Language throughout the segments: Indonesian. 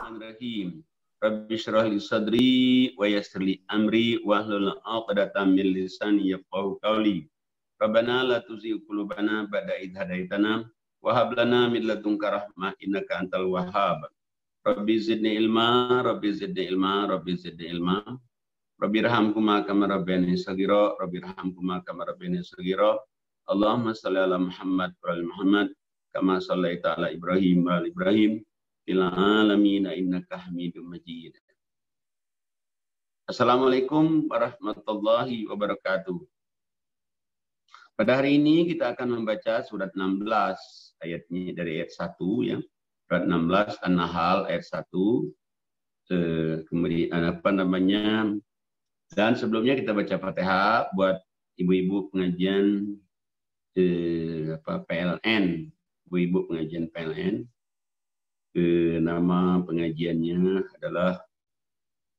Bismillahirrahmanirrahim. Rabbi shrah li sadri wa yassir li amri wahlul 'uqdatam min lisani yafqahu qawli. Rabbana la tuzigh qulubana ba'da idh hadaitana wa hab lana min ladunka rahmah innaka antal wahhab. Rabbi zidni ilma, Rabbi zidni ilma, Rabbi zidni ilma. Rabbi rahamkuma kama rabbayani shaghira, Rabbi rahamkuma kama rabbayani shaghira. Allahumma shalli ala Muhammad wa ala Muhammad kama shallaita ala Ibrahim wa ala Ibrahim fil alamin innaka Hamidum Majid. Assalamualaikum warahmatullahi wabarakatuh. Pada hari ini kita akan membaca surat 16 ayatnya dari ayat 1 ya. Surat 16 An-Nahl ayat 1. Kemudian dan sebelumnya kita baca Fatihah buat ibu-ibu pengajian PLN, ibu-ibu pengajian PLN. Nama pengajiannya adalah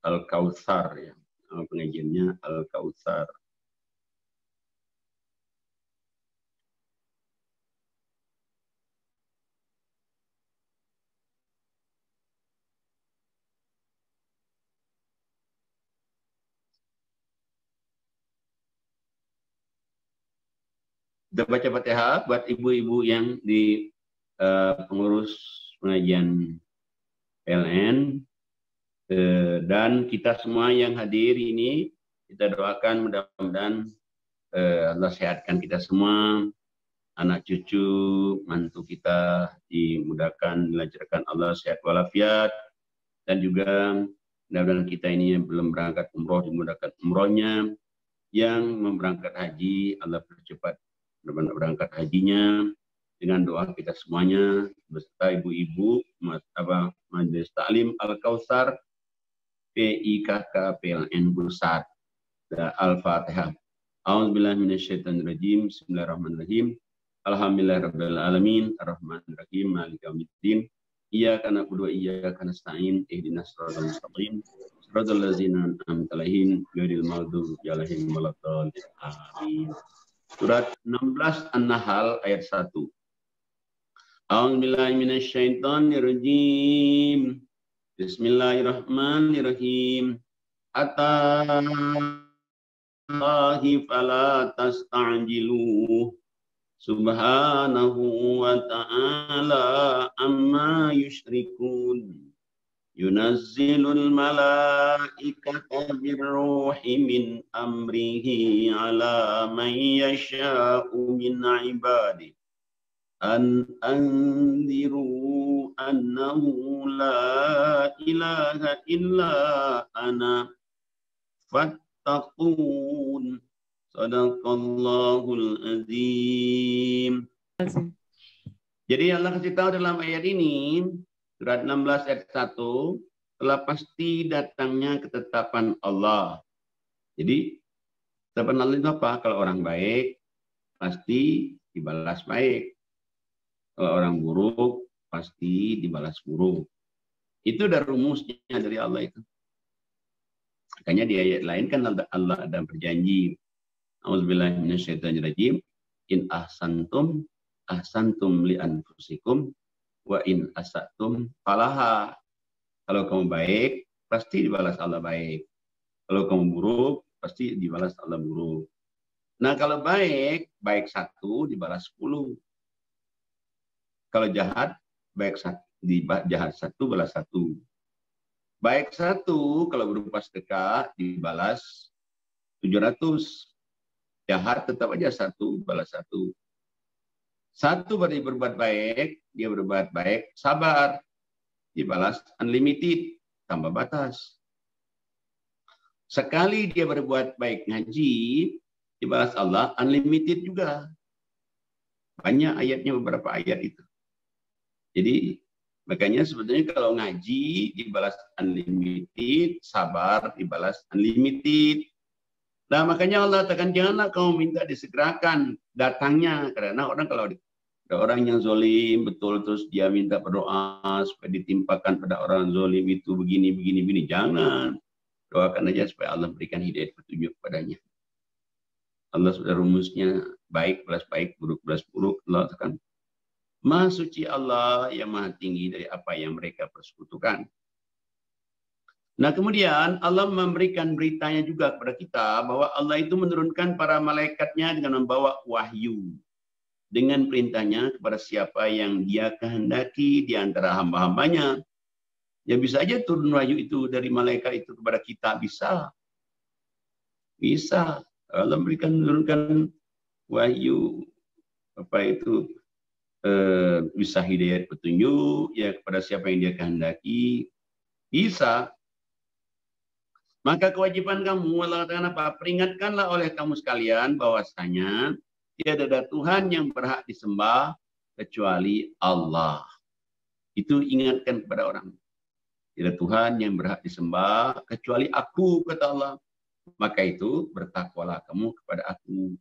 Al-Kautsar ya. Nama pengajiannya Al-Kautsar. Kita baca Fatihah buat ibu-ibu yang di pengurus pengajian PLN dan kita semua yang hadir ini kita doakan mudah-mudahan Allah sehatkan kita semua, anak cucu, mantu kita dimudahkan, dilancarkan Allah sehat walafiat, dan juga mudah-mudahan kita ini yang belum berangkat umroh dimudahkan umrohnya, yang memberangkat haji Allah percepat berangkat hajinya. Dengan doa kita semuanya beserta ibu-ibu Majelis Taklim Al-Kautsar PIKK PLN Pusat. Al-Fatihah. A'udzubillahi minasyaitonirrajim. Bismillahirrahmanirrahim. Alhamdulillahirabbil alamin arrahmanirrahim maliki yaumiddin. Iyyaka na'budu wa iyyaka nasta'in ihdinas siratal mustaqim siratal ladzina an'amta 'alaihim ghairil maghdubi 'alaihim waladdallin. Amin. Surat 16 An-Nahl ayat 1. A'udzubillahi minasyaitonirrajim. Bismillahirrahmanirrahim. Atallahi fala tasta'jiluh. Subhanahu wa ta'ala amma yusyrikun. Yunazzilul malaikata birruhi min amrihi ala man yasha'u min ibadihi. An anziru annahu la ilaha illa ana fattaqun. Sadaqallahul azim. Jadi Allah kasih tahu dalam ayat ini, surat 16 ayat 1, telah pasti datangnya ketetapan Allah. Jadi ketetapan Allah itu apa? Kalau orang baik pasti dibalas baik. Kalau orang buruk, pasti dibalas buruk. Itu udah rumusnya dari Allah itu. Makanya di ayat lain kan Allah ada berjanji. A'udzubillahi minasyaitonirrajim. In ahsantum, ahsantum li anfusikum. Wa in asatum falaha. Kalau kamu baik, pasti dibalas Allah baik. Kalau kamu buruk, pasti dibalas Allah buruk. Nah kalau baik, baik 1 dibalas 10. Kalau jahat, baik jahat 1 balas 1. Baik 1 kalau berupa sedekah dibalas 700. Jahat tetap aja 1 balas 1. 1 berarti berbuat baik, dia berbuat baik, sabar, dibalas unlimited, tanpa batas. Sekali dia berbuat baik ngaji, dibalas Allah unlimited juga. Banyak ayatnya, beberapa ayat itu. Jadi makanya sebetulnya kalau ngaji dibalas unlimited, sabar dibalas unlimited. Nah makanya Allah katakan janganlah kamu minta disegerakan datangnya, karena orang kalau ada orang yang zolim betul terus dia minta berdoa supaya ditimpakan pada orang zolim itu begini. Jangan, doakan aja supaya Allah berikan hidayah petunjuk padanya. Allah sudah rumusnya baik balas baik, buruk balas buruk. Allah katakan Maha suci Allah yang maha tinggi dari apa yang mereka persekutukan. Nah kemudian Allah memberikan beritanya juga kepada kita bahwa Allah itu menurunkan para malaikatnya dengan membawa wahyu. Dengan perintahnya kepada siapa yang dia kehendaki di antara hamba-hambanya. Ya bisa aja turun wahyu itu dari malaikat itu kepada kita. Bisa. Bisa. Allah menurunkan wahyu. Apa itu? Bisa hidayat petunjuk ya kepada siapa yang dia kehendaki. Bisa. Maka kewajiban kamu, Allah katakan apa? Peringatkanlah oleh kamu sekalian bahwasanya tiada ada Tuhan yang berhak disembah kecuali Allah. Itu ingatkan kepada orang. Tidak Tuhan yang berhak disembah kecuali aku, kata Allah. Maka itu bertakwalah kamu kepada aku.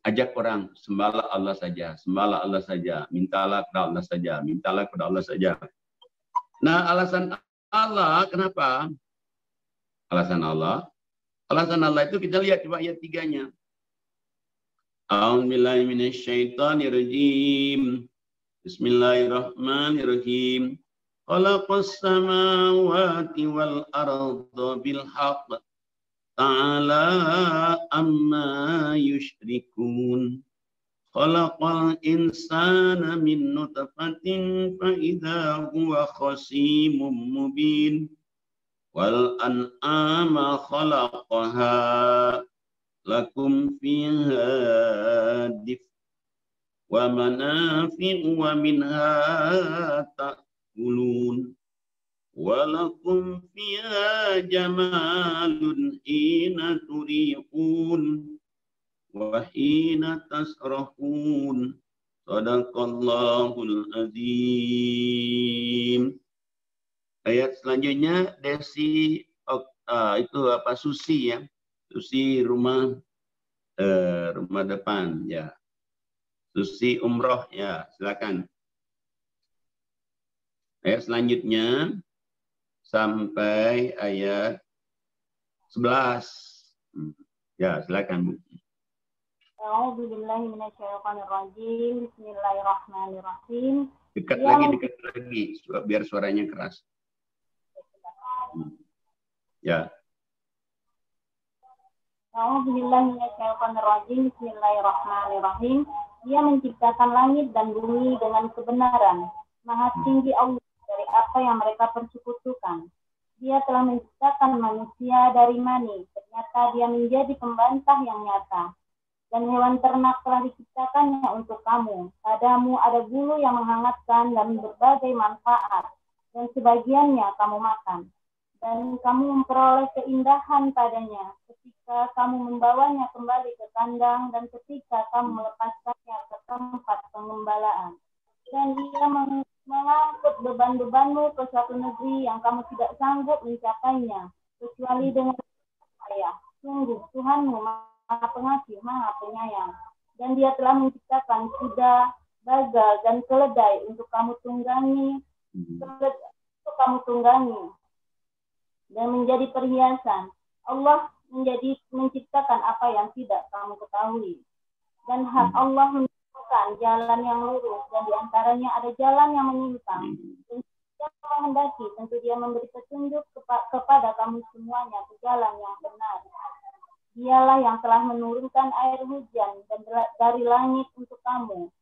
Ajak orang, sembahlah Allah saja, sembahlah Allah saja, mintalah kepada Allah saja, mintalah kepada Allah saja. Nah, alasan Allah kenapa? Alasan Allah itu kita lihat coba ayat 3-nya. A'udzubillahi minasyaitonirrajim. Bismillahirrahmanirrahim. Khalaqas samawati wal arda bil haqq. Ta'ala amma yushrikun. Khalaqal insana min nutfatin fa idza huwa khasimun mubin. Wal an'ama khalaqaha lakum fiha dif wa manafi'u wa minha ta'kulun wa lakum fiha jamalun hina turihun wa hina tasrahun. Sadaqallahul azim. Ayat selanjutnya Desi itu apa Susi ya. Susi rumah depan ya. Susi umroh ya, silakan. Ayat selanjutnya sampai ayat 11. Ya, silakan Bu. A'udzubillahi minasyaitonirrajim. Bismillahirrahmanirrahim. Dekat lagi biar suaranya keras. Ya. A'udzubillahi Bismillahirrahmanirrahim. Dia menciptakan langit dan bumi dengan kebenaran. Maha tinggi Allah dari apa yang mereka persekutukan. Dia telah menciptakan manusia dari mani. Ternyata dia menjadi pembantah yang nyata. Dan hewan ternak telah diciptakannya untuk kamu. Padamu ada bulu yang menghangatkan dan berbagai manfaat. Dan sebagiannya kamu makan. Dan kamu memperoleh keindahan padanya ketika kamu membawanya kembali ke kandang dan ketika kamu melepaskannya ke tempat pengembalaan. Dan dia mengangkut beban-bebanmu ke suatu negeri yang kamu tidak sanggup mencapainya, kecuali dengan saya. Sungguh, Tuhanmu Maha Pengasih, Maha Penyayang. Dan dia telah menciptakan kuda, bagal, dan keledai untuk kamu tunggangi, dan menjadi perhiasan. Allah menciptakan apa yang tidak kamu ketahui. Dan hak Allah menentukan jalan yang lurus dan diantaranya ada jalan yang menyimpang. Dan dia menghendaki tentu dia memberi petunjuk kepada kamu semuanya ke jalan yang benar. Dialah yang telah menurunkan air hujan dan dari langit untuk kamu.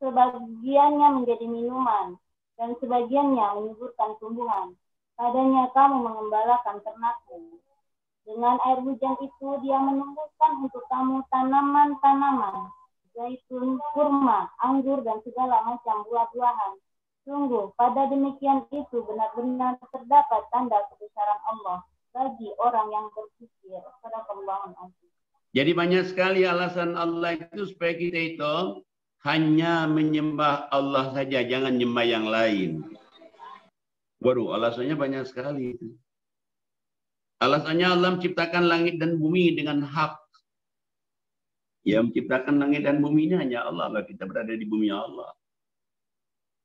Sebagiannya menjadi minuman dan sebagiannya menyuburkan tumbuhan. Padanya kamu mengembalakan ternakmu. Dengan air hujan itu dia menumbuhkan untuk kamu tanaman-tanaman, zaitun, kurma, anggur, dan segala macam buah-buahan. Sungguh, pada demikian itu benar-benar terdapat tanda kebesaran Allah bagi orang yang berpikir. Sadaqallahul azim. Jadi banyak sekali alasan Allah itu supaya kita itu hanya menyembah Allah saja, jangan menyembah yang lain. Waduh, alasannya banyak sekali. Alasannya Allah menciptakan langit dan bumi dengan hak. Yang menciptakan langit dan bumi ini hanya Allah. Kita berada di bumi Allah.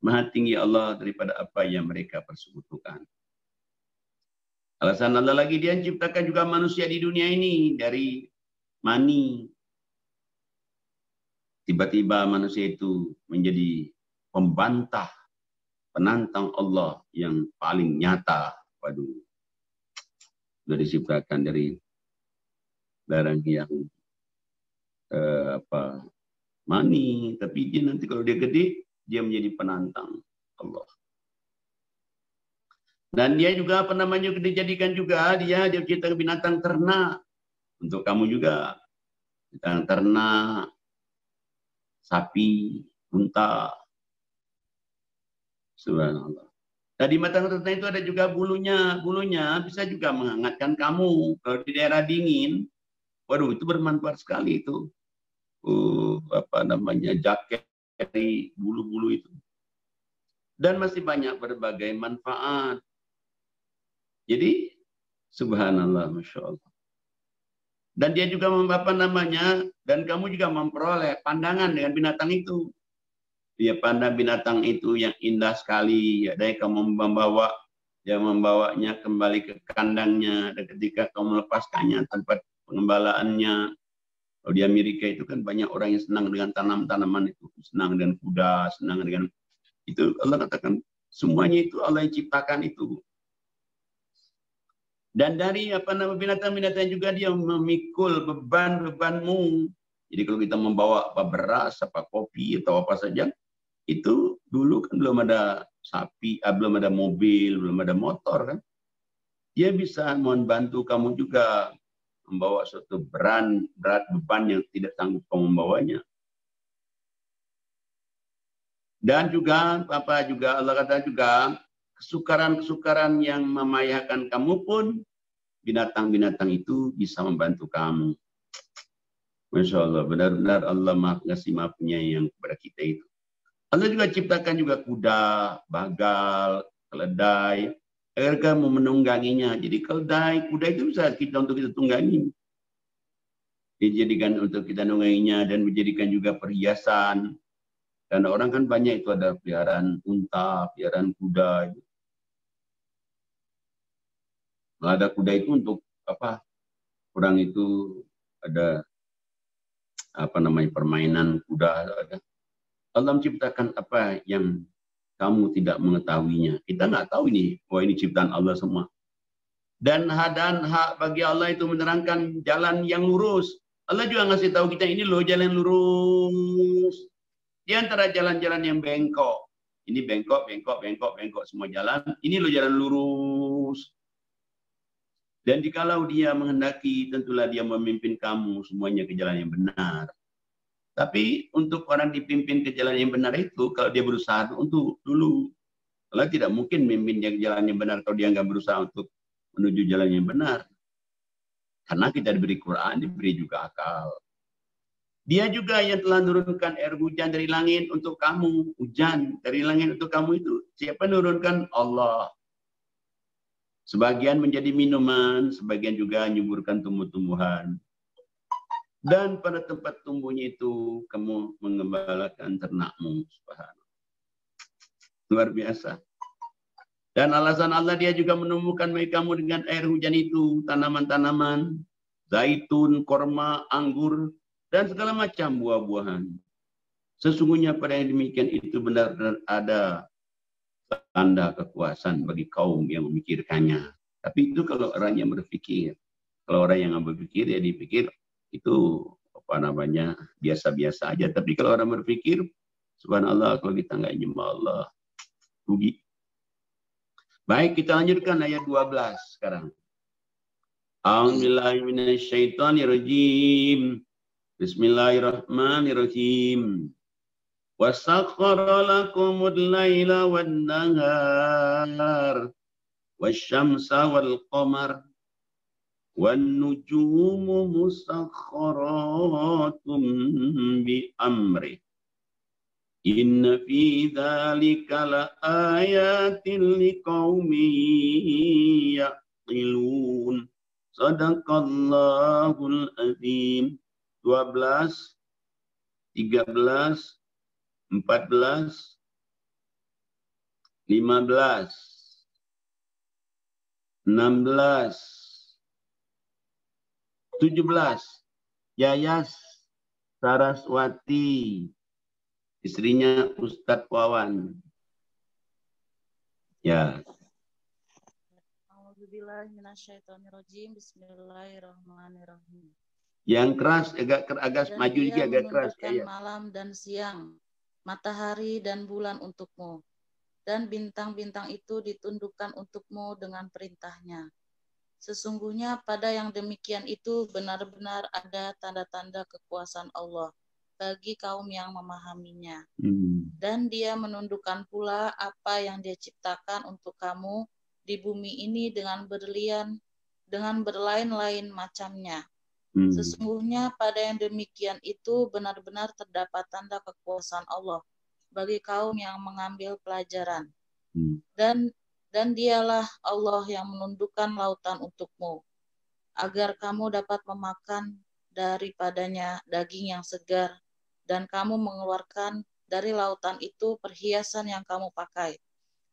Maha tinggi Allah daripada apa yang mereka persekutukan. Alasan Allah lagi, dia menciptakan juga manusia di dunia ini dari mani. Tiba-tiba manusia itu menjadi pembantah, penantang Allah yang paling nyata. waduh, sudah diciptakan dari barang yang mani, tapi dia nanti kalau dia gede, dia menjadi penantang Allah. Dan dia juga dijadikan juga dia ciptakan binatang ternak untuk kamu juga, binatang ternak, sapi, unta, subhanallah. Nah, di binatang ternak itu ada juga bulunya bisa juga menghangatkan kamu kalau di daerah dingin. Waduh, itu bermanfaat sekali itu. Jaket dari bulu-bulu itu. Dan masih banyak berbagai manfaat. Jadi, subhanallah, masya Allah. Dan dia juga dan kamu juga memperoleh pandangan dengan binatang itu. Dia pandang binatang itu yang indah sekali. Dan kamu membawanya kembali ke kandangnya. Dan ketika kamu melepaskannya tempat pengembalaannya. Kalau di Amerika itu kan banyak orang yang senang dengan tanaman itu. Senang dengan kuda, senang dengan itu. Allah katakan, semuanya itu Allah yang ciptakan itu. Dan dari binatang-binatang juga dia memikul beban-bebanmu. Jadi kalau kita membawa beras, kopi atau apa saja, itu dulu kan belum ada sapi, belum ada mobil, belum ada motor kan. Dia bisa membantu kamu juga membawa suatu berat beban yang tidak sanggup kamu membawanya. Dan juga Allah kata juga kesukaran-kesukaran yang memayahkan kamu pun binatang-binatang itu bisa membantu kamu. Masya Allah, benar-benar Allah maha ngasih maha penyayang kepada kita itu. Allah juga ciptakan juga kuda, bagal, keledai, agar kamu menungganginya. Jadi kuda itu bisa untuk kita tunggangi. Dijadikan untuk kita nungganginya dan menjadikan juga perhiasan. Dan orang kan banyak itu ada peliharaan unta, peliharaan kuda. Nah, ada kuda itu untuk apa? Orang itu ada permainan kuda. Allah menciptakan apa yang kamu tidak mengetahuinya. Kita nggak tahu ini, ini ciptaan Allah semua. Dan hak bagi Allah itu menerangkan jalan yang lurus. Allah juga ngasih tahu kita ini loh jalan lurus. Di antara jalan-jalan yang bengkok. Ini bengkok semua jalan. Ini loh jalan lurus. Dan jikalau dia menghendaki, tentulah dia memimpin kamu semuanya ke jalan yang benar. Tapi untuk orang dipimpin ke jalan yang benar itu, kalau dia berusaha untuk dulu. Allah tidak mungkin memimpin dia ke jalan yang benar kalau dia nggak berusaha untuk menuju jalan yang benar. Karena kita diberi Quran, diberi juga akal. Dia juga yang telah menurunkan air hujan dari langit untuk kamu. Hujan dari langit untuk kamu itu. Siapa menurunkan? Allah. Sebagian menjadi minuman, sebagian juga menyuburkan tumbuh-tumbuhan. Dan pada tempat tumbuhnya itu, kamu mengembalakan ternakmu. Subhanallah. Luar biasa. Dan alasan Allah dia juga menumbuhkan bagi kamu dengan air hujan itu, tanaman-tanaman, zaitun, korma, anggur, dan segala macam buah-buahan. Sesungguhnya pada yang demikian itu benar-benar ada tanda kekuasaan bagi kaum yang memikirkannya. Tapi itu kalau orang yang berpikir. Kalau orang yang nggak berpikir, ya dipikir itu biasa-biasa aja. Tapi kalau orang berpikir, subhanallah, kalau kita nggak nyembah Allah, rugi. Baik, kita lanjutkan ayat 12 sekarang. A'udzubillahi minasyaitonirrajim. Bismillahirrahmanirrahim. وَسَخَّرَ لَكُمُ اللَّيْلَ وَالنَّهَارَ وَالشَّمْسَ وَالْقَمَرَ وَالنُّجُومُ مُسَخَّرَاتٌ بِأَمْرِهِ إِنَّ فِي ذَلِكَ لَآيَاتٍ لِقَوْمٍ يَعْقِلُونَ صَدَقَ اللَّهُ الْعَظِيمُ. 12, 13, 14, 15, 16, 17. Yayas Saraswati, istrinya Ustadz Wawan. Ya. A'udzubillahi minasyaitonirrajim. Bismillahirrahmanirrahim. Yang keras, agak Dan maju dia dikit, agak keras. menundukkan Ya. malam dan siang, matahari dan bulan untukmu. Dan bintang-bintang itu ditundukkan untukmu dengan perintahnya. Sesungguhnya pada yang demikian itu benar-benar ada tanda-tanda kekuasaan Allah bagi kaum yang memahaminya. Dan dia menundukkan pula apa yang dia ciptakan untuk kamu di bumi ini dengan berlain-lain macamnya. Sesungguhnya pada yang demikian itu benar-benar terdapat tanda kekuasaan Allah bagi kaum yang mengambil pelajaran. Dan dialah Allah yang menundukkan lautan untukmu, agar kamu dapat memakan daripadanya daging yang segar, dan kamu mengeluarkan dari lautan itu perhiasan yang kamu pakai,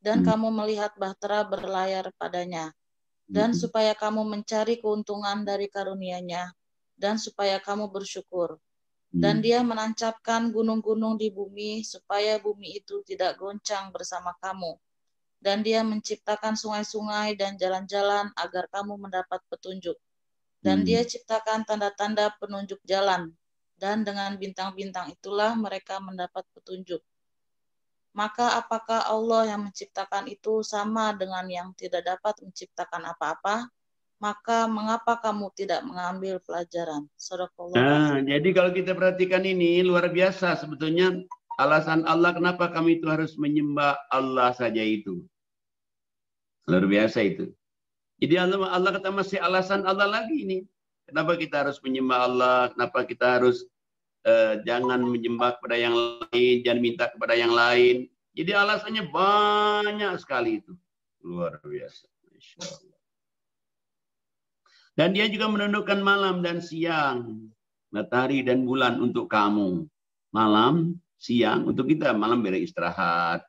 dan kamu melihat bahtera berlayar padanya, dan supaya kamu mencari keuntungan dari karunia-Nya, dan supaya kamu bersyukur. Dan dia menancapkan gunung-gunung di bumi, supaya bumi itu tidak goncang bersama kamu. Dan dia menciptakan sungai-sungai dan jalan-jalan agar kamu mendapat petunjuk. Dan dia ciptakan tanda-tanda penunjuk jalan, dan dengan bintang-bintang itulah mereka mendapat petunjuk. Maka apakah Allah yang menciptakan itu sama dengan yang tidak dapat menciptakan apa-apa? Maka mengapa kamu tidak mengambil pelajaran? Shadaqallah. Nah, jadi kalau kita perhatikan ini luar biasa sebetulnya alasan Allah kenapa kami itu harus menyembah Allah saja itu. Luar biasa itu. Jadi Allah kata masih alasan Allah lagi ini. Kenapa kita harus menyembah Allah? Kenapa kita harus jangan menyembah kepada yang lain, jangan minta kepada yang lain. Jadi alasannya banyak sekali itu. Luar biasa. Masya Allah. Dan dia juga menundukkan malam dan siang, matahari dan bulan untuk kamu. Malam, siang untuk kita. Malam beristirahat.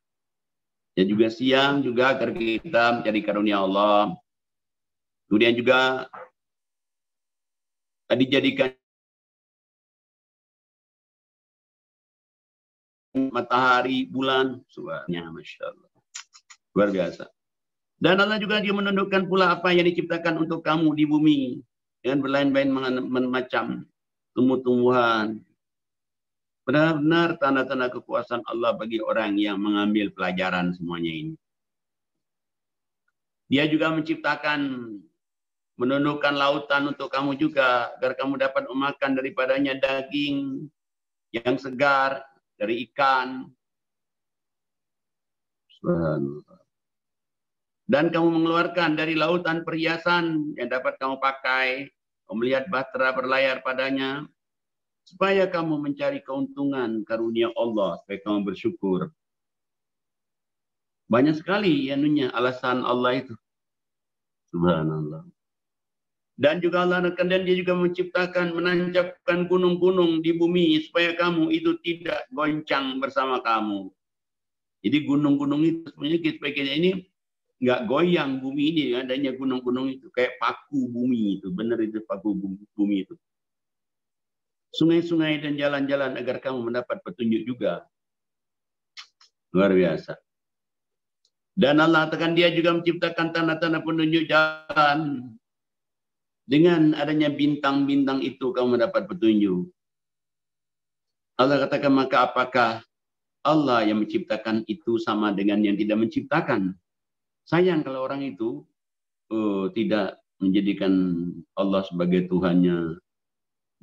Dan juga siang juga agar kita mencari karunia Allah. Kemudian juga dijadikan matahari, bulan, subhanallah, Masya Allah. Luar biasa. Dan Allah juga dia menundukkan pula apa yang diciptakan untuk kamu di bumi. Dengan berlain-lain macam tumbuh-tumbuhan. Benar-benar tanda-tanda kekuasaan Allah bagi orang yang mengambil pelajaran semuanya ini. Dia juga menciptakan, menundukkan lautan untuk kamu juga, agar kamu dapat memakan daripadanya daging yang segar, dari ikan. Subhanallah. Dan kamu mengeluarkan dari lautan perhiasan yang dapat kamu pakai, kamu melihat bahtera berlayar padanya, supaya kamu mencari keuntungan karunia Allah, supaya kamu bersyukur. Banyak sekali alasan Allah itu. Subhanallah. Dan juga Allah dan dia juga menciptakan, menancapkan gunung-gunung di bumi supaya kamu itu tidak goncang bersama kamu. Jadi gunung-gunung itu sebenarnya kita ini nggak goyang bumi ini, adanya gunung-gunung itu kayak paku bumi itu, benar itu paku bumi itu. Sungai-sungai dan jalan-jalan agar kamu mendapat petunjuk juga. Luar biasa. Dan Allah tekan dia juga menciptakan tanda-tanda penunjuk jalan. Dengan adanya bintang-bintang itu kamu mendapat petunjuk. Allah katakan, maka apakah Allah yang menciptakan itu sama dengan yang tidak menciptakan? Sayang kalau orang itu tidak menjadikan Allah sebagai Tuhannya.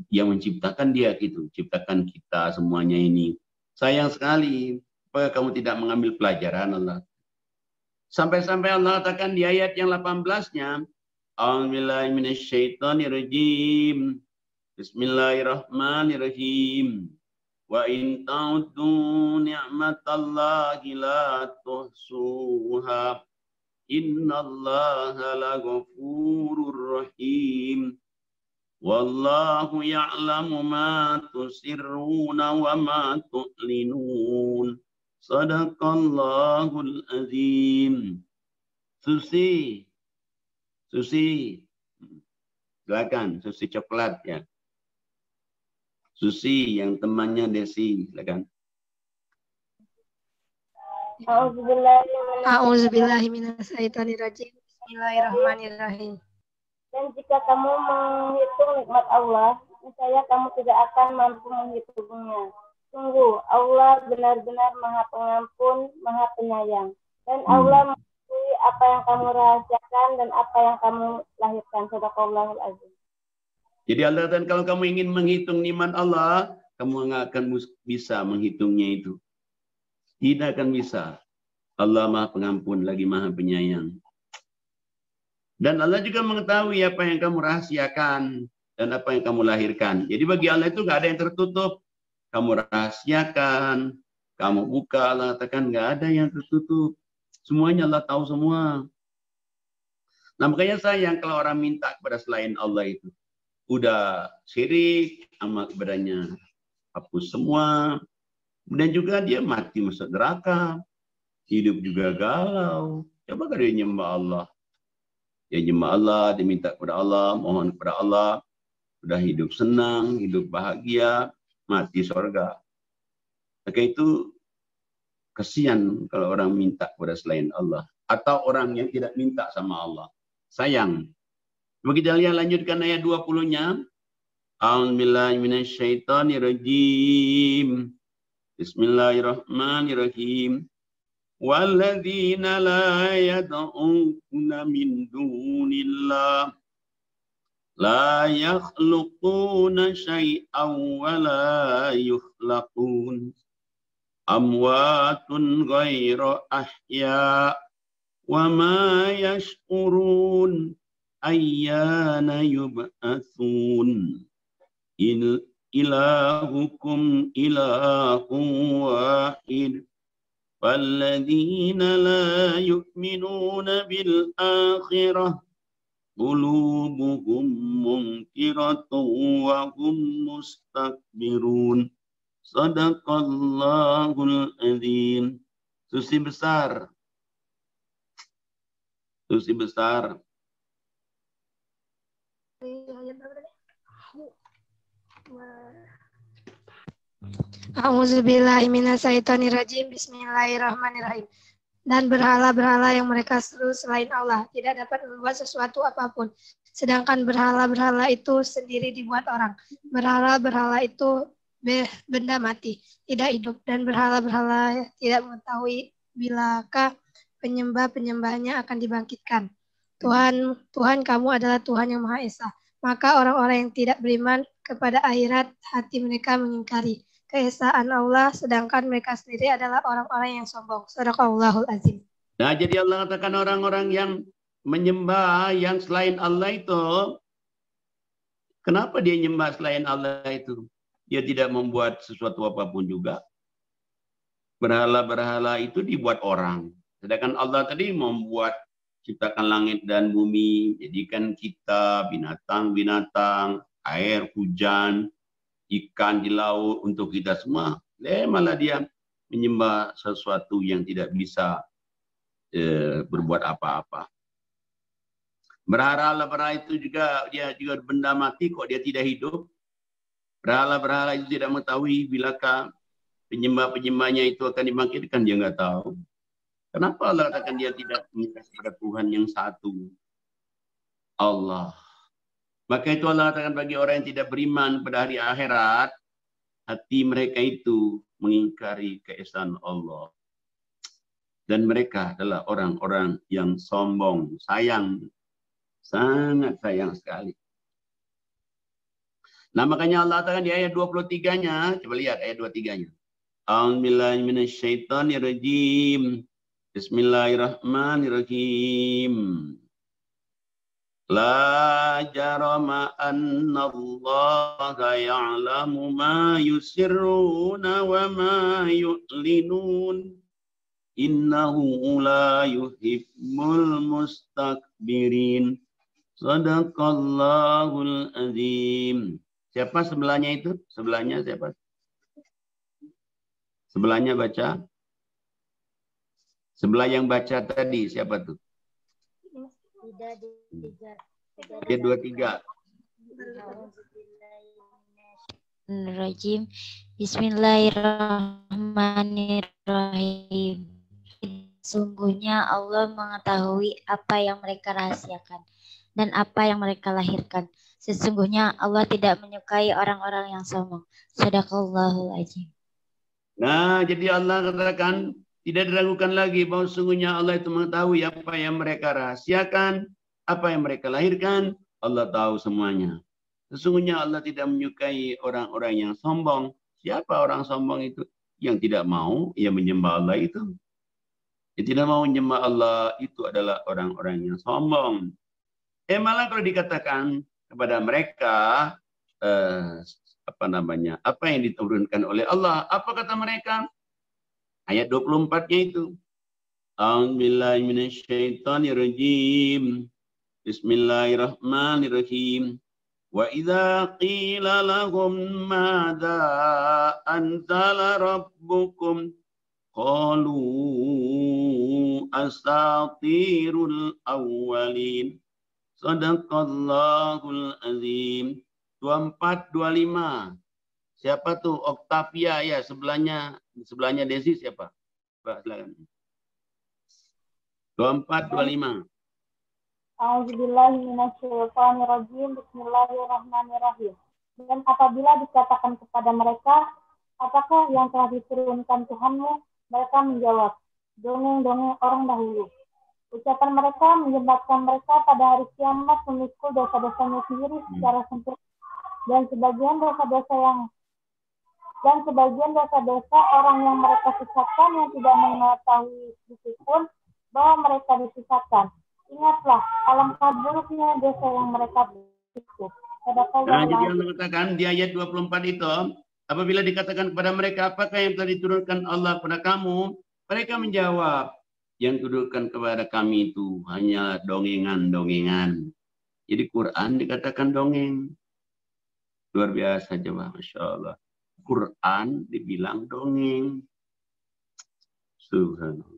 Yang menciptakan dia gitu, ciptakan kita semuanya ini. Sayang sekali, apakah kamu tidak mengambil pelajaran Allah? Sampai-sampai Allah katakan di ayat yang 18-nya, A'udzubillahi minasyaitonirrajim. Bismillahirrahmanirrahim. Wa in ta'uddu ni'matallahi la tuhsuha. Innallaha laghafurur rahim. Wallahu ya'lamu ma tusirruna wa ma tu'linun. Sadaqallahul azim. Susi, silakan. Susi coklat ya. Susi yang temannya Desi, silakan. A'udzubillahi minasyaitonirrajim. Bismillahirrahmanirrahim. Dan jika kamu menghitung nikmat Allah, niscaya kamu tidak akan mampu menghitungnya. Sungguh, Allah benar-benar Maha Pengampun, Maha Penyayang. Dan Allah mengetahui apa yang kamu rahasiakan dan apa yang kamu lahirkan. Sadaqallahul azim. Jadi Allah katakan kalau kamu ingin menghitung nikmat Allah, kamu nggak akan bisa menghitungnya itu. Tidak akan bisa. Allah Maha Pengampun lagi Maha Penyayang. Dan Allah juga mengetahui apa yang kamu rahasiakan dan apa yang kamu lahirkan. Jadi bagi Allah itu nggak ada yang tertutup. Kamu rahasiakan, kamu buka, Allah katakan nggak ada yang tertutup. Semuanya Allah tahu semua. Nah makanya sayang kalau orang minta kepada selain Allah itu. Udah syirik sama kepadanya. Hapus semua. Kemudian juga dia mati masuk neraka. Hidup juga galau. Coba kalau dia nyembah Allah. Dia nyembah Allah, dia minta kepada Allah, mohon kepada Allah. Sudah hidup senang, hidup bahagia, mati surga. Maka itu kasihan kalau orang minta kepada selain Allah. Atau orang yang tidak minta sama Allah. Sayang. Coba kita lihat lanjutkan ayat 20-nya. A'udzubillahi minasyaitonirrajim. Bismillahirrahmanirrahim. وَالَّذِينَ لَا يَدْعُونَ مِنْ دُونِ اللَّهِ لَا يَخْلُقُونَ شَيْئًا وَلَا يُخْلَقُونَ أَمْوَاتٌ غَيْرَ أَحْيَاءٍ وَمَا يَشْعُرُونَ أَيَّانَ يُبْعَثُونَ إِلَٰهُكُمْ إِلَٰهٌ وَاحِدٌ وَالَّذِينَ لَا يُؤْمِنُونَ بِالْآخِرَةِ قُلُوبُهُمْ مُنكِرَةٌ وَهُمْ مُسْتَكْبِرُونَ Sadaqallahul azim. Susi besar. Susi besar. A'udzubillahi minasyaitonirrajim. Bismillahirrahmanirrahim. Dan berhala-berhala yang mereka seru selain Allah tidak dapat membuat sesuatu apapun. Sedangkan berhala-berhala itu sendiri dibuat orang. Berhala-berhala itu benda mati, tidak hidup. Dan berhala-berhala tidak mengetahui bilakah penyembah-penyembahnya akan dibangkitkan. Tuhan kamu adalah Tuhan yang Maha Esa. Maka orang-orang yang tidak beriman kepada akhirat, hati mereka mengingkari keesaan Allah, sedangkan mereka sendiri adalah orang-orang yang sombong. Sadaqallahul azim. Nah, jadi Allah katakan orang-orang yang menyembah yang selain Allah itu, kenapa dia menyembah selain Allah itu? Dia tidak membuat sesuatu apapun juga. Berhala-berhala itu dibuat orang. Sedangkan Allah tadi membuat, ciptakan langit dan bumi, jadikan kita binatang-binatang, air, hujan, ikan di laut untuk kita semua. Malah dia menyembah sesuatu yang tidak bisa berbuat apa-apa. Berhala-berhala itu juga dia juga benda mati kok dia tidak hidup. Berhala-berhala itu tidak mengetahui bilakah penyembah-penyembahnya itu akan dibangkitkan, dia nggak tahu. Kenapa Allah katakan dia tidak minta kepada Tuhan yang satu? Allah. Maka itu Allah katakan bagi orang yang tidak beriman pada hari akhirat, hati mereka itu mengingkari keesaan Allah. Dan mereka adalah orang-orang yang sombong, sayang, sangat sayang sekali. Nah makanya Allah katakan di ayat 23-nya, coba lihat ayat 23-nya. A'udzubillahi minasyaitonirrajim. Bismillahirrahmanirrahim. La jarama anna Allah ya'lamu ma yusirruna wa ma yu'linun. Innahu la yuhibbul mustakbirin. Sadaqallahul azim. Siapa sebelahnya itu? Sebelahnya siapa? Sebelahnya baca. Sebelah yang baca tadi siapa tuh? Ayat 23. Bismillahirrahmanirrahim. Sungguhnya Allah mengetahui apa yang mereka rahasiakan dan apa yang mereka lahirkan. Sesungguhnya Allah tidak menyukai orang-orang yang sombong. Shadaqallahul Azim. Nah, jadi Allah katakan tidak diragukan lagi bahwa sungguhnya Allah itu mengetahui apa yang mereka rahasiakan, apa yang mereka lahirkan. Allah tahu semuanya. Sesungguhnya Allah tidak menyukai orang-orang yang sombong. Siapa orang sombong itu? Yang tidak mau ia menyembah Allah itu. Yang tidak mau menyembah Allah itu adalah orang-orang yang sombong. Malah kalau dikatakan kepada mereka apa yang diturunkan oleh Allah, apa kata mereka? Ayat 24-nya itu. A'udzubillahi minasyaitonirrajim. Bismillahirrahmanirrahim. Wa idza qila lahum madza anzala rabbukum qalu asatirul awwalin. Shadaqallahul azim. 24, 25. Siapa tuh? Octavia ya, sebelahnya Desi siapa? Silakan. 24, 25. A'udzubillahi minasyaitonirrajim. Bismillahirrahmanirrahim. Dan apabila dikatakan kepada mereka, apakah yang telah diturunkan Tuhanmu? Mereka menjawab, dongeng-dongeng orang dahulu. Ucapan mereka menyebabkan mereka pada hari kiamat memikul dosa-dosanya sendiri secara sempurna. Dan sebagian dosa-dosa orang yang mereka sesatkan yang tidak mengetahui sedikitpun bahwa mereka disesatkan. Ingatlah, alangkah buruknya dosa yang mereka itu. Nah, jadi Allah katakan di ayat 24 itu, apabila dikatakan kepada mereka, apakah yang telah diturunkan Allah kepada kamu? Mereka menjawab, yang diturunkan kepada kami itu hanya dongengan-dongengan. Jadi Quran dikatakan dongeng. Luar biasa coba, Masya Allah. Quran dibilang dongeng. Subhanallah.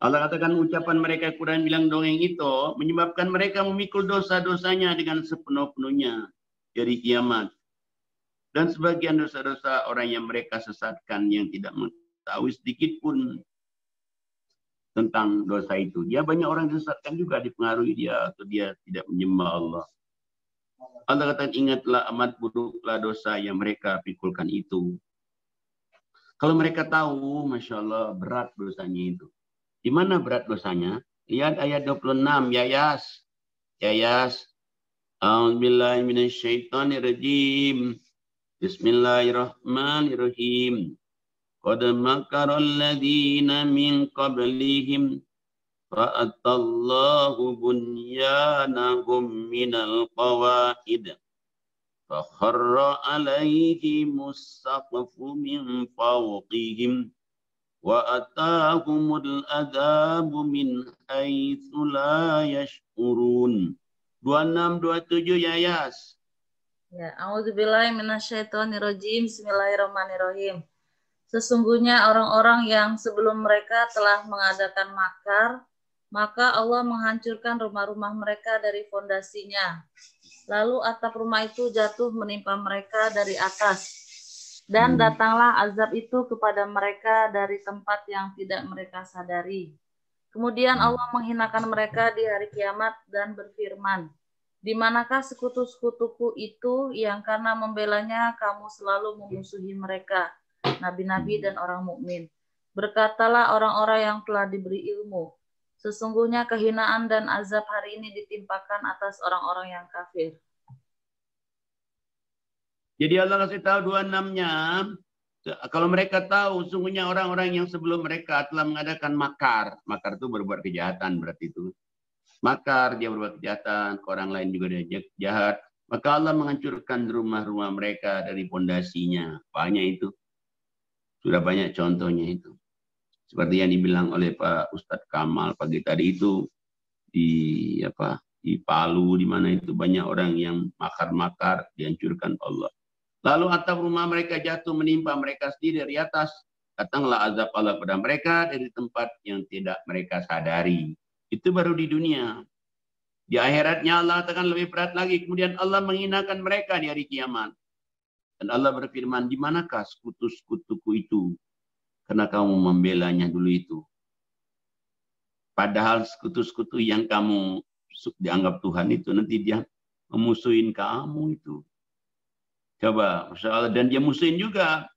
Allah katakan ucapan mereka Quran bilang dongeng itu menyebabkan mereka memikul dosa-dosanya dengan sepenuh-penuhnya dari kiamat. Dan sebagian dosa-dosa orang yang mereka sesatkan yang tidak mengetahui sedikit pun tentang dosa itu. Dia banyak orang disesatkan juga dipengaruhi dia atau dia tidak menyembah Allah. Allah katakan ingatlah amat buruklah dosa yang mereka pikulkan itu. Kalau mereka tahu, Masya Allah, berat dosanya itu. Di mana berat dosanya? Lihat ayat 26, Yayas. A'udzubillahi minasyaitonirrajim. Bismillahirrahmanirrahim. Qad makara alladziina min qablihim fa'atallahu bunyanahum minal qawaid. Fakharra alaihimus saqfu min fawqihim. Wa atahumul adzabu min haitsu la yash'urun. 26 27 Yayas. Ya, a'udzubillahi minasyaitonirrajim. Bismillahirrahmanirrahim. Sesungguhnya orang-orang yang sebelum mereka telah mengadakan makar, maka Allah menghancurkan rumah-rumah mereka dari fondasinya. Lalu atap rumah itu jatuh menimpa mereka dari atas. Dan datanglah azab itu kepada mereka dari tempat yang tidak mereka sadari. Kemudian Allah menghinakan mereka di hari kiamat dan berfirman, di manakah sekutu-sekutuku itu yang karena membelanya kamu selalu memusuhi mereka, nabi-nabi dan orang mukmin. Berkatalah orang-orang yang telah diberi ilmu, sesungguhnya kehinaan dan azab hari ini ditimpakan atas orang-orang yang kafir. Jadi Allah kasih tahu 26-nya, kalau mereka tahu sungguhnya orang-orang yang sebelum mereka telah mengadakan makar. Makar itu berbuat kejahatan berarti itu. Makar, dia berbuat kejahatan, ke orang lain juga dia jahat. Maka Allah menghancurkan rumah-rumah mereka dari pondasinya. Banyak itu. Sudah banyak contohnya itu. Seperti yang dibilang oleh Pak Ustadz Kamal pagi tadi itu di Palu, di mana itu banyak orang yang makar-makar dihancurkan Allah. Lalu atap rumah mereka jatuh menimpa mereka sendiri dari atas. Datanglah azab Allah pada mereka dari tempat yang tidak mereka sadari. Itu baru di dunia. Di akhiratnya Allah katakan lebih berat lagi. Kemudian Allah menghinakan mereka di hari kiamat. Dan Allah berfirman, di manakah sekutu-sekutuku itu? Karena kamu membelanya dulu itu. Padahal sekutu-sekutu yang kamu dianggap Tuhan itu nanti dia memusuhin kamu itu. Coba, Masya Allah. Dan dia musuhin juga.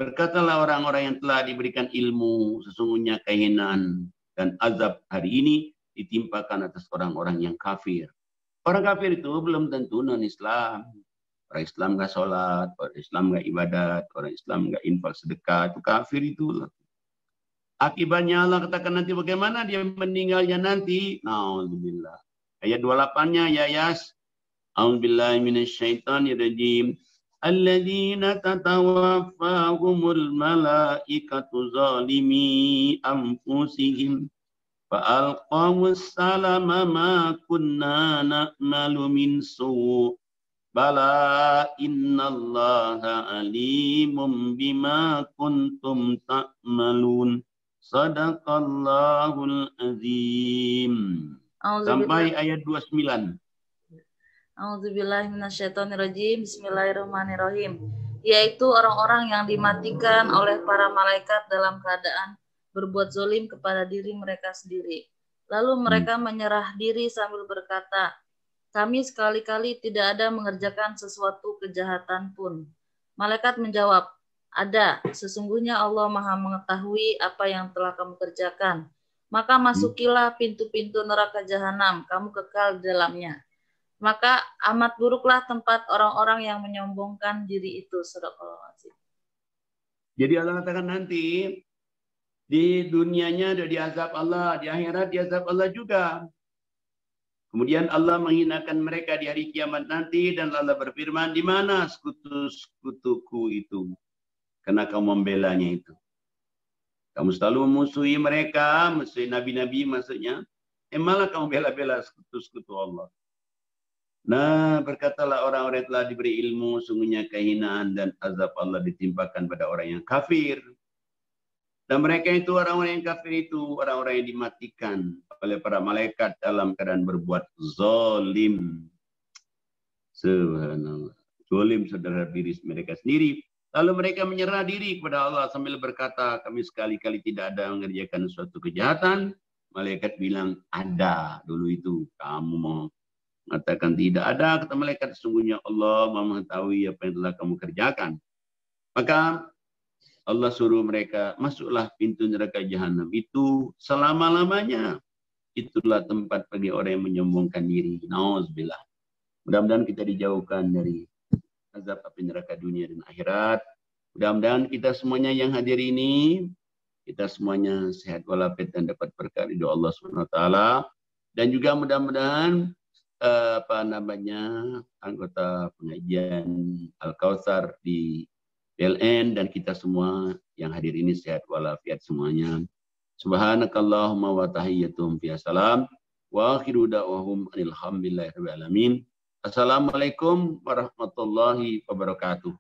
Berkatalah orang-orang yang telah diberikan ilmu, sesungguhnya kehinaan dan azab hari ini ditimpakan atas orang-orang yang kafir. Orang kafir itu belum tentu non-Islam. Orang Islam nggak sholat, orang Islam nggak ibadat, orang Islam nggak infak sedekah, itu kafir itu. Akibatnya Allah katakan nanti bagaimana dia meninggalnya nanti. Na'udzubillah. Ayat 28-nya ya Yas. A'udzubillahi minasyaitonirrajim. Alladzina tatawaffahumul malaikatu zalimi anfusihim fa'alqamus salama ma kunna na'malu min su' bala innallaha alimum bima kuntum ta'malun. Sadaqallahul azim. Sampai ayat 29. A'udzubillahi minasyaitonirrajim. Bismillahirrahmanirrahim. Yaitu orang-orang yang dimatikan oleh para malaikat dalam keadaan berbuat zalim kepada diri mereka sendiri. Lalu mereka menyerah diri sambil berkata, kami sekali-kali tidak ada mengerjakan sesuatu kejahatan pun. Malaikat menjawab, ada, sesungguhnya Allah Maha mengetahui apa yang telah kamu kerjakan. Maka masukilah pintu-pintu neraka jahanam, kamu kekal di dalamnya. Maka amat buruklah tempat orang-orang yang menyombongkan diri itu. Sadaqallahul. Jadi Allah katakan nanti di dunianya ada diazab Allah, di akhirat diazab Allah juga. Kemudian Allah menghinakan mereka di hari kiamat nanti dan Allah berfirman, di mana sekutu-sekutuku itu? Karena kamu membelanya itu. Kamu selalu memusuhi mereka, musuhi nabi-nabi maksudnya. Malah kamu bela-bela sekutu-sekutu Allah. Nah, berkatalah orang-orang yang telah diberi ilmu, sungguhnya kehinaan dan azab Allah ditimpakan pada orang yang kafir. Dan mereka itu orang-orang yang kafir itu, orang-orang yang dimatikan oleh para malaikat dalam keadaan berbuat zalim. Subhanallah. Zalim terhadap diri mereka sendiri. Lalu mereka menyerah diri kepada Allah sambil berkata, kami sekali-kali tidak ada mengerjakan suatu kejahatan. Malaikat bilang, ada dulu itu. Kamu mau mengatakan tidak ada, kata malaikat, sesungguhnya Allah mengetahui apa yang telah kamu kerjakan. Maka Allah suruh mereka, masuklah pintu neraka jahanam itu selama-lamanya. Itulah tempat bagi orang yang menyombongkan diri. Nauzubillah. Mudah-mudahan kita dijauhkan dari azab api neraka dunia dan akhirat. Mudah-mudahan kita semuanya yang hadir ini, kita semuanya sehat walafiat dan dapat berkah ridho Allah SWT. Dan juga mudah-mudahan anggota pengajian Al-Kautsar di PLN dan kita semua yang hadir ini sehat walafiat semuanya. Subhanakallahumma wa tahiyyatuhum fiha salam wa akhiru da'wahum alhamdulillahi rabbil alamin. Assalamualaikum warahmatullahi wabarakatuh.